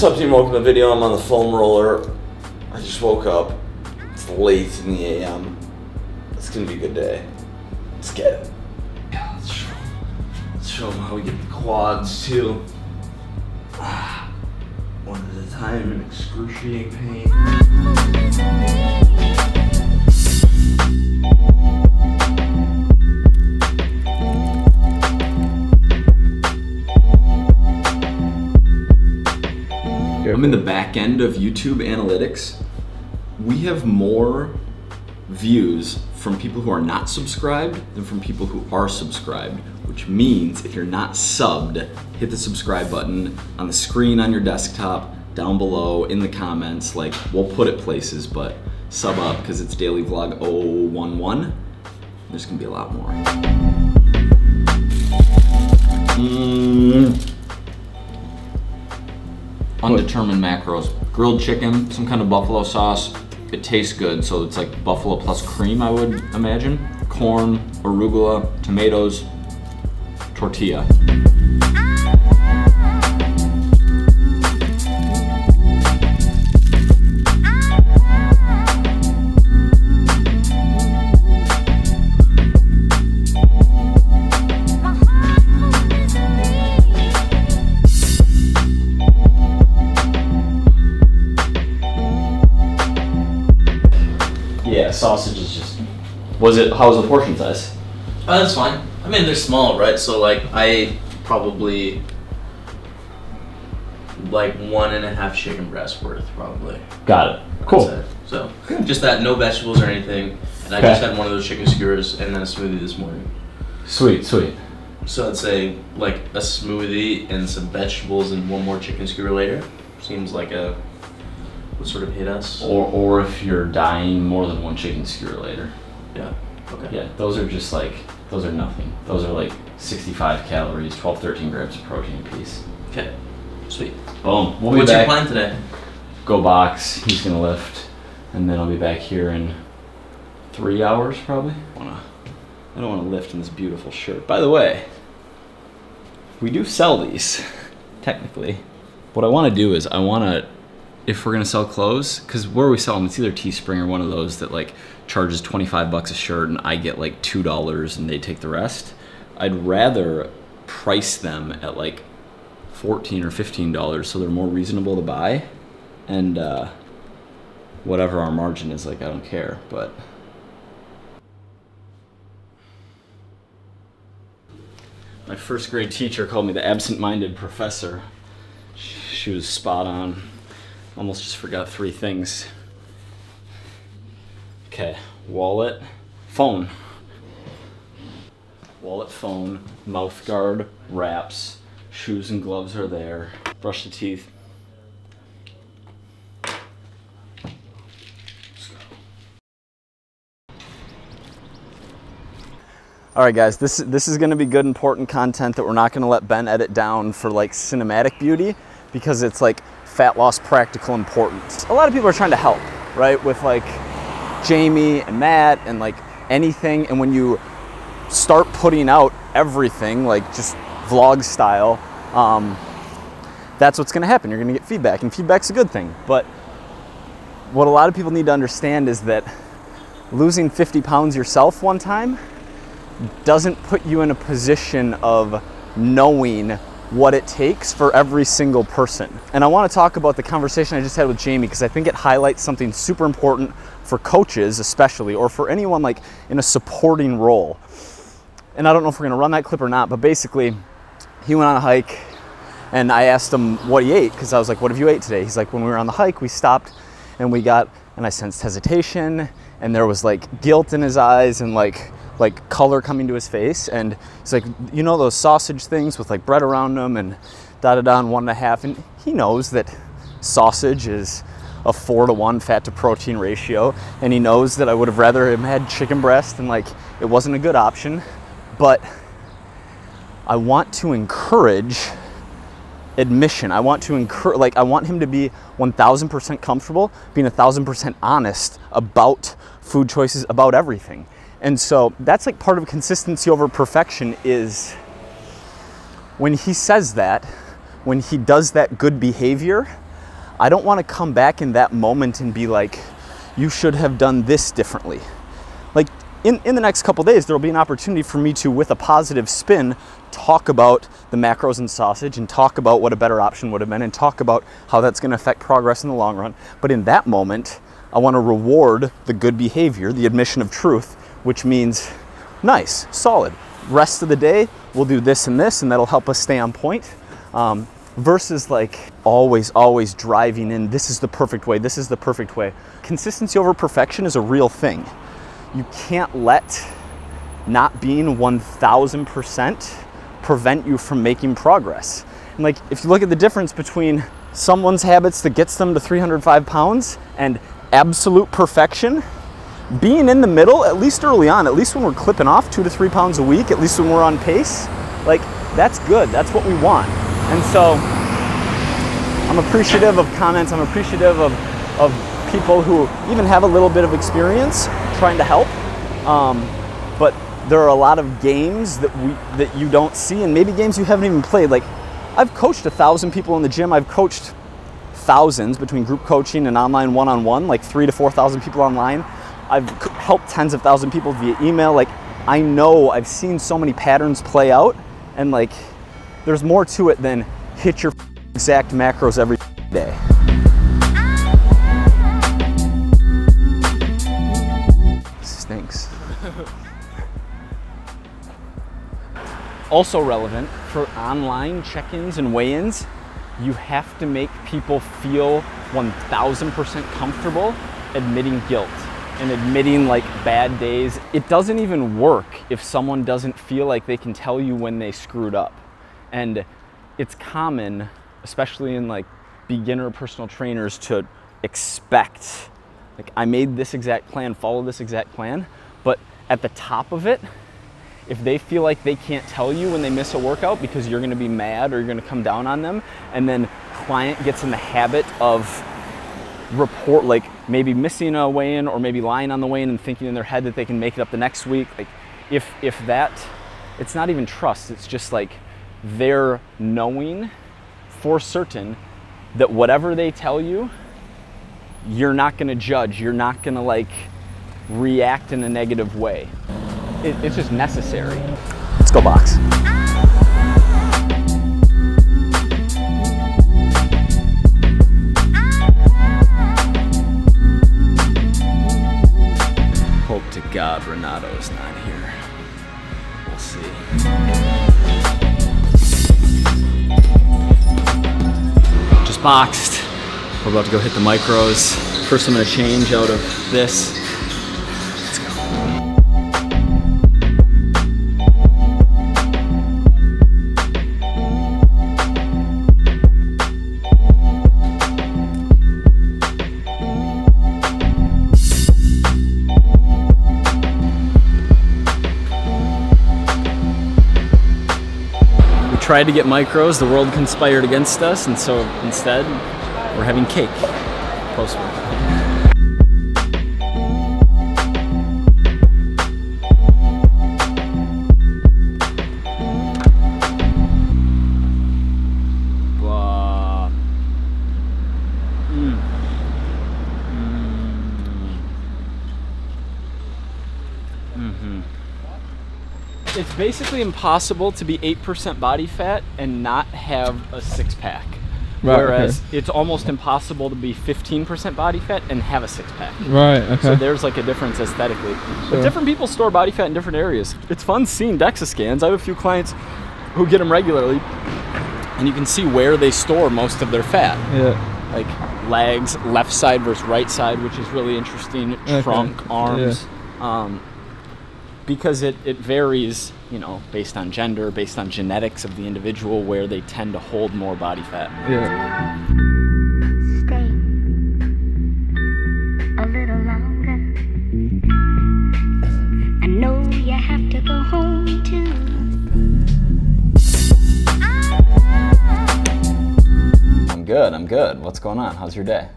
What's up, team? Welcome to the video. I'm on the foam roller. I just woke up. It's late in the AM. It's gonna be a good day. Let's get it. Yeah, let's show them how we get the quads too. One at a time in excruciating pain. I'm in the back end of YouTube analytics. We have more views from people who are not subscribed than from people who are subscribed, which means if you're not subbed, hit the subscribe button on the screen on your desktop, down below, in the comments. Like, we'll put it places, but sub up because it's daily vlog 011. There's gonna be a lot more. Undetermined macros. Grilled chicken, some kind of buffalo sauce. It tastes good, so it's like buffalo plus cream, I would imagine. Corn, arugula, tomatoes, tortilla. Yeah, sausage is just... how was the portion size? That's fine. I mean, they're small, right? So like, I probably like 1.5 chicken breasts worth, probably. Got it. Cool. So just that, no vegetables or anything. And I just had one of those chicken skewers and then a smoothie this morning. Sweet, sweet. So I'd say like a smoothie and some vegetables and one more chicken skewer later. Seems like a... would sort of hit us. Or if you're dying, more than one chicken skewer later. Yeah. Okay. Yeah, those are just like, those are nothing. Those are like 65 calories, 12, 13 grams of protein a piece. Okay. Sweet. Boom. What's your plan today? Go box. He's gonna lift, and then I'll be back here in 3 hours probably. I don't wanna lift in this beautiful shirt. By the way, we do sell these, technically. What I wanna do is if we're gonna sell clothes, because where we sell them, it's either Teespring or one of those that like charges 25 bucks a shirt and I get like $2 and they take the rest. I'd rather price them at like $14 or $15 so they're more reasonable to buy, and whatever our margin is, like, I don't care. But my first grade teacher called me the absent-minded professor. She was spot on. Almost just forgot 3 things. Okay, wallet, phone. Wallet, phone, mouth guard, wraps, shoes and gloves are there. Brush the teeth. Let's go. All right, guys, this is gonna be good, important content that we're not gonna let Ben edit down for like cinematic beauty, because it's like fat loss practical importance. A lot of people are trying to help, right? With like Jaime and Matt and like anything. And when you start putting out everything, like just vlog style, that's what's gonna happen. You're gonna get feedback, and feedback's a good thing. But what a lot of people need to understand is that losing 50 pounds yourself one time doesn't put you in a position of knowing what it takes for every single person. And I want to talk about the conversation I just had with Jaime, because I think it highlights something super important for coaches especially, or for anyone like in a supporting role. And I don't know if we're gonna run that clip or not, but basically he went on a hike and I asked him what he ate, because I was like, what have you ate today? He's like, when we were on the hike, we stopped and I sensed hesitation, and there was like guilt in his eyes and like color coming to his face, and he's like, you know those sausage things with like bread around them and da-da-da and 1.5, and he knows that sausage is a 4-to-1 fat to protein ratio, and he knows that I would have rather him had chicken breast, and like it wasn't a good option. But I want to encourage admission. I want to encourage, like, I want him to be 1000% comfortable being 1000% honest about food choices, about everything. And so that's like part of consistency over perfection, is when he says that, when he does that good behavior, I don't want to come back in that moment and be like, you should have done this differently. Like in the next couple days, there'll be an opportunity for me to, with a positive spin, talk about the macros in sausage and talk about what a better option would have been and talk about how that's going to affect progress in the long run. But in that moment, I want to reward the good behavior, the admission of truth, which means nice, solid. Rest of the day, we'll do this and this, and that'll help us stay on point. Versus like always driving in, this is the perfect way, this is the perfect way. Consistency over perfection is a real thing. You can't let not being 1000% prevent you from making progress. And like, if you look at the difference between someone's habits that gets them to 305 pounds and absolute perfection, being in the middle, at least early on, at least when we're clipping off 2 to 3 pounds a week, at least when we're on pace, like that's good, that's what we want. And so I'm appreciative of comments, I'm appreciative of people who even have a little bit of experience trying to help. But there are a lot of games that you don't see, and maybe games you haven't even played. Like, I've coached 1,000 people in the gym. I've coached thousands between group coaching and online one-on-one, like 3,000 to 4,000 people online. I've helped tens of thousands of people via email. Like, I know, I've seen so many patterns play out, and like, there's more to it than hit your exact macros every day. Stinks. Also relevant for online check-ins and weigh-ins, you have to make people feel 1000% comfortable admitting guilt and admitting like bad days. It doesn't even work if someone doesn't feel like they can tell you when they screwed up. And it's common, especially in like beginner personal trainers, to expect, like, I made this exact plan, follow this exact plan, but at the top of it, if they feel like they can't tell you when they miss a workout because you're gonna be mad or you're gonna come down on them, and then client gets in the habit of report, like maybe missing a weigh-in or maybe lying on the weigh-in and thinking in their head that they can make it up the next week, like if that, it's not even trust, it's just like they're knowing for certain that whatever they tell you, you're not gonna judge, you're not gonna like react in a negative way. It's just necessary. Let's go box. Hope to God Renato's not here. We'll see. Just boxed. We're about to go hit the micros. First I'm gonna change out of this. Let's go. We tried to get micros, the world conspired against us, and so instead, we're having cake post-workout. It's basically impossible to be 8% body fat and not have a six-pack. Right, whereas it's almost impossible to be 15% body fat and have a six-pack. Right, okay. So there's like a difference aesthetically. Sure. But different people store body fat in different areas. It's fun seeing DEXA scans. I have a few clients who get them regularly, and you can see where they store most of their fat. Yeah. Like legs, left side versus right side, which is really interesting. Trunk, arms. Yeah. Because it varies, you know, based on gender, based on genetics of the individual, where they tend to hold more body fat. Yeah. Stay a little longer. I know you have to go home too. I'm good. What's going on? How's your day?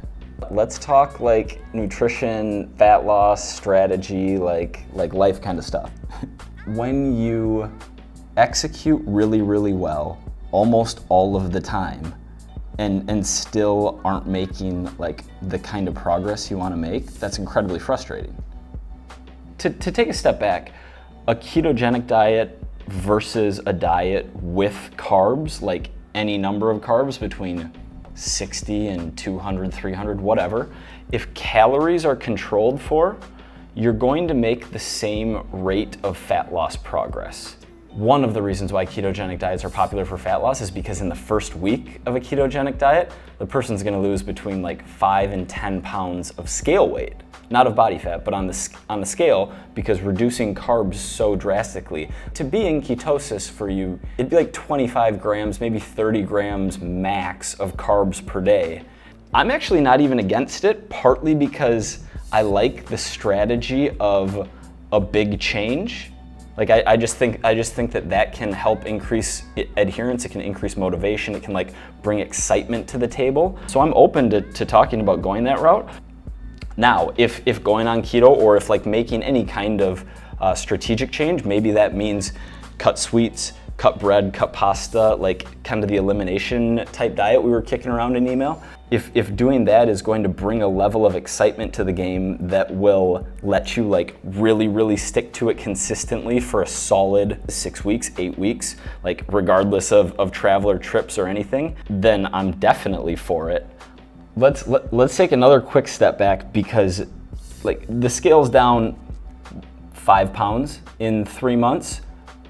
Let's talk like nutrition, fat loss, strategy, like life kind of stuff. When you execute really, really well, almost all of the time, and still aren't making like the kind of progress you want to make, that's incredibly frustrating. To take a step back, a ketogenic diet versus a diet with carbs, like any number of carbs between 60 and 200, 300, whatever, if calories are controlled for, you're going to make the same rate of fat loss progress. One of the reasons why ketogenic diets are popular for fat loss is because in the first week of a ketogenic diet, the person's gonna lose between like 5 and 10 pounds of scale weight. Not of body fat, but on the scale, because reducing carbs so drastically. To be in ketosis for you, it'd be like 25 grams, maybe 30 grams max of carbs per day. I'm actually not even against it, partly because I like the strategy of a big change. Like I just think that can help increase adherence, it can increase motivation, it can like bring excitement to the table. So I'm open to talking about going that route. Now, if going on keto or if like making any kind of strategic change, maybe that means cut sweets, cut bread, cut pasta, like kind of the elimination type diet we were kicking around in email. If doing that is going to bring a level of excitement to the game that will let you like really stick to it consistently for a solid 6 weeks, 8 weeks, like regardless of travel or trips or anything, then I'm definitely for it. Let's take another quick step back, because like the scale's down 5 pounds in 3 months.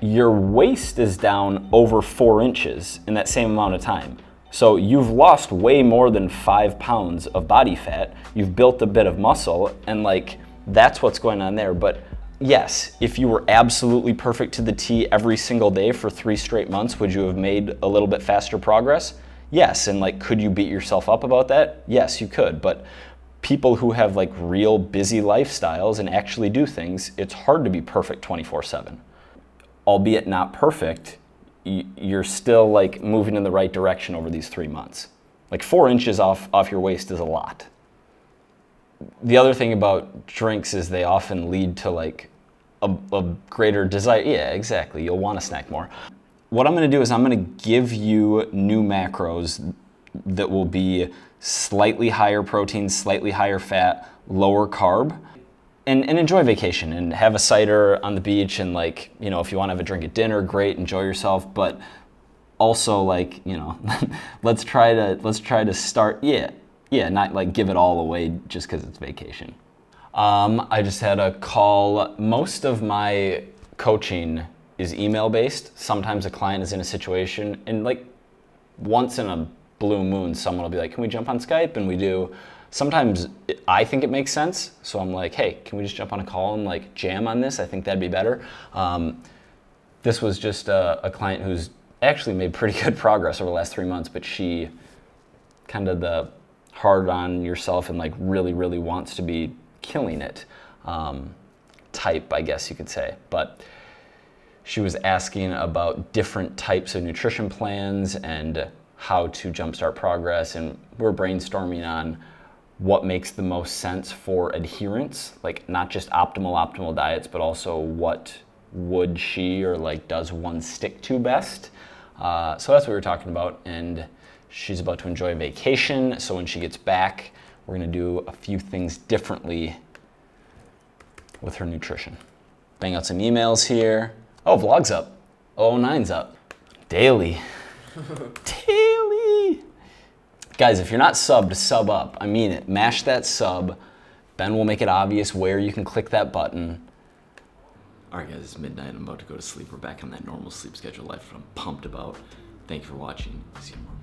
Your waist is down over 4 inches in that same amount of time. So you've lost way more than 5 pounds of body fat. You've built a bit of muscle, and like that's what's going on there. But yes, if you were absolutely perfect to the T every single day for 3 straight months, would you have made a little bit faster progress? Yes, and like could you beat yourself up about that? Yes, you could. But people who have like real busy lifestyles and actually do things, it's hard to be perfect 24/7. Albeit not perfect, you're still like moving in the right direction over these 3 months. Like 4 inches off your waist is a lot. The other thing about drinks is they often lead to like a greater desire. Yeah, exactly, you'll want to snack more. What I'm gonna do is I'm gonna give you new macros that will be slightly higher protein, slightly higher fat, lower carb. And enjoy vacation and have a cider on the beach, and like, you know, if you want to have a drink at dinner, great, enjoy yourself. But also like, you know, let's try to start, not like give it all away just because it's vacation. I just had a call. Most of my coaching is email based. Sometimes a client is in a situation, and like once in a blue moon, someone will be like, can we jump on Skype? And we do. Sometimes I think it makes sense, so I'm like, hey, can we just jump on a call and like jam on this? I think that'd be better. This was just a client who's actually made pretty good progress over the last 3 months, but she kind of the hard on yourself and like really wants to be killing it type, I guess you could say. But she was asking about different types of nutrition plans and how to jumpstart progress, and we're brainstorming on what makes the most sense for adherence, like not just optimal diets, but also what would she or like does one stick to best. So that's what we were talking about, and she's about to enjoy vacation, so when she gets back, we're gonna do a few things differently with her nutrition. Bang out some emails here. Oh, vlog's up. 009's up. Daily. Daily. Guys, if you're not subbed, sub up. I mean it. Mash that sub. Ben will make it obvious where you can click that button. All right, guys, it's midnight. I'm about to go to sleep. We're back on that normal sleep schedule life, which I'm pumped about. Thank you for watching. See you tomorrow.